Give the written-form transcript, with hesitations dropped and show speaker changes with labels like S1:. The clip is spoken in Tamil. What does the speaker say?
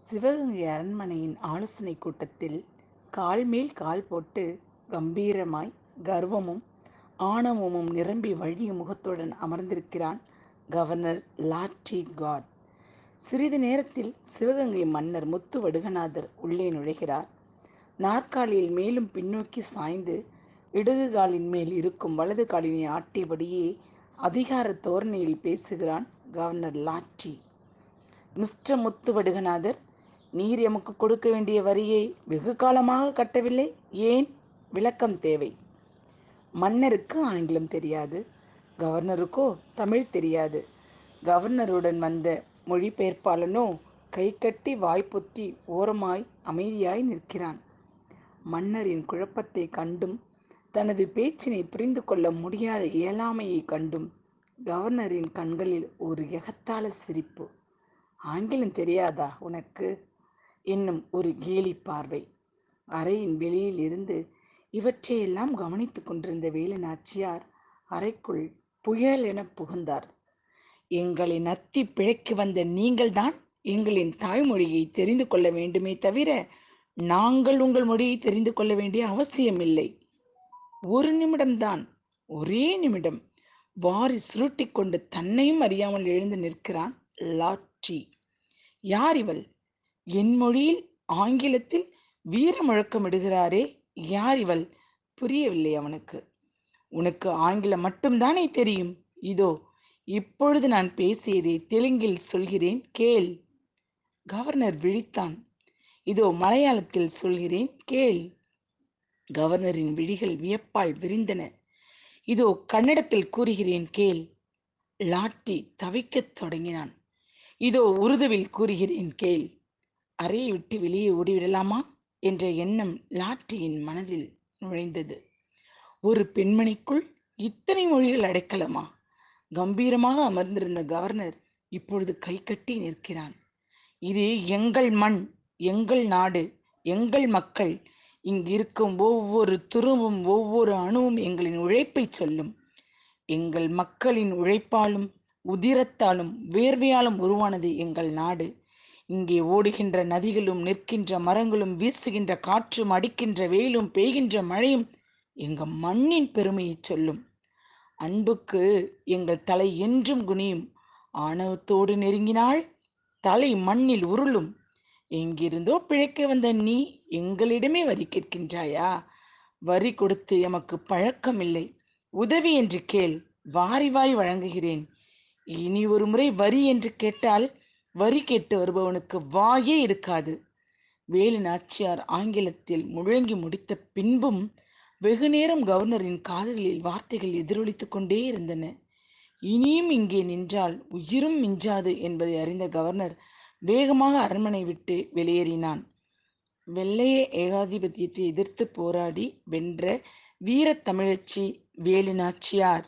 S1: சிவகங்கை அரண்மனையின் ஆலோசனை கூட்டத்தில் கால் மேல் கால் போட்டு கம்பீரமாய் கர்வமும் ஆணவமும் நிரம்பி வழியும் முகத்துடன் அமர்ந்திருக்கிறான் கவர்னர் லார்ட் காட். சிறிது நேரத்தில் சிவகங்கை மன்னர் முத்து வடுகநாதர் உள்ளே நுழைகிறார். நாற்காலியில் மேலும் பின்னோக்கி சாய்ந்து இடது காலின் மேல் இருக்கும் வலது காலினை ஆட்டியபடியே அதிகார தோரணையில் பேசுகிறான் கவர்னர் லாட்டி. மிஸ்டர் முத்து வடுகநாதர், நீர் எமக்கு கொடுக்க வேண்டிய வரியை வெகு காலமாக கட்டவில்லை, ஏன்? விளக்கம் தேவை. மன்னருக்கு ஆங்கிலம் தெரியாது, கவர்னருக்கோ தமிழ் தெரியாது. கவர்னருடன் வந்த மொழிபெயர்ப்பாளனோ கை கட்டி வாய்ப்பொத்தி ஓரமாய் அமைதியாய் நிற்கிறான். மன்னரின் குழப்பத்தை கண்டும் தனது பேச்சினை புரிந்து கொள்ள முடியாத இயலாமையை கண்டும் கவர்னரின் கண்களில் ஒரு எகத்தாள சிரிப்பு. ஆங்கிலம் தெரியாதா உனக்கு என்னும் ஒரு கேலி பார்வை. அறையின் வெளியில் இருந்து இவற்றையெல்லாம் கவனித்துக் கொண்டிருந்த வேலு நாச்சியார் அறைக்குள் புயல் என புகுந்தார். எங்களை நத்தி பிழைக்கு வந்த நீங்கள்தான் எங்களின் தாய்மொழியை தெரிந்து கொள்ள வேண்டுமே தவிர நாங்கள் உங்கள் மொழியை தெரிந்து கொள்ள வேண்டிய அவசியமில்லை. ஒரு நிமிடம்தான், ஒரே நிமிடம். வாரி சுருட்டிக் கொண்டு தன்னையும் அறியாமல் எழுந்து நிற்கிறான் லாட்டி. யார் இவள்? என் மொழியில் ஆங்கிலத்தில் வீர முழக்கமிடுகிறாரே, யார் இவள்? புரியவில்லை அவனுக்கு. உனக்கு ஆங்கிலம் மட்டும்தானே தெரியும்? இதோ இப்பொழுது நான் பேசியதை தெலுங்கில் சொல்கிறேன், கேள். கவர்னர் விழித்தான். இதோ மலையாளத்தில் சொல்கிறேன், கேள். கவர்னரின் விழிகள் வியப்பால் விரிந்தன. இதோ கன்னடத்தில் கூறுகிறேன், கேள். லாட்டி தவிக்கத் தொடங்கினான். இதோ உருதுவில் கூறுகிறேன், கேள். அறையை விட்டு வெளியே ஓடிவிடலாமா என்ற எண்ணம் லாட்டியின் மனதில் நுழைந்தது. ஒரு பெண்மணிக்குள் இத்தனை மொழிகள் அடைக்கலமா? கம்பீரமாக அமர்ந்திருந்த கவர்னர் இப்பொழுது கை கட்டி நிற்கிறான். இது எங்கள் மண், எங்கள் நாடு, எங்கள் மக்கள். இங்கிருக்கும் ஒவ்வொரு துருவும் ஒவ்வொரு அணுவும் எங்களின் உழைப்பை சொல்லும். எங்கள் மக்களின் உழைப்பாலும் உதிரத்தாலும் வேர்வையாலும் உருவானது எங்கள் நாடு. இங்கே ஓடுகின்ற நதிகளும் நிற்கின்ற மரங்களும் வீசுகின்ற காற்றும் அடிக்கின்ற வெயிலும் பெய்கின்ற மழையும் எங்க மண்ணின் பெருமையை சொல்லும். அன்புக்கு எங்கள் தலை என்றும் குனியும். ஆணவத்தோடு நெருங்கினால் தலை மண்ணில் உருளும். எங்கிருந்தோ பிழைக்க வந்த நீ எங்களிடமே வரி கேட்கின்றாயா? வரி கொடுத்து எமக்கு பழக்கமில்லை. உதவி என்று கேள், வாரி வாரி வழங்குகிறேன். இனி ஒரு முறை வரி என்று கேட்டால் வரி கேட்டு வருபவனுக்கு வாயே இருக்காது. வேலு நாச்சியார் ஆங்கிலத்தில் முழங்கி முடித்த பின்பும் வெகு நேரம் கவர்னரின் காதுகளில் வார்த்தைகள் எதிரொலித்துக் கொண்டே இருந்தன. இனியும் இங்கே நின்றால் உயிரும் மிஞ்சாது என்பதை அறிந்த கவர்னர் வேகமாக அரண்மனை விட்டு வெளியேறினான். வெள்ளைய ஏகாதிபத்தியத்தை எதிர்த்து போராடி வென்ற வீர தமிழச்சி வேலு நாச்சியார்.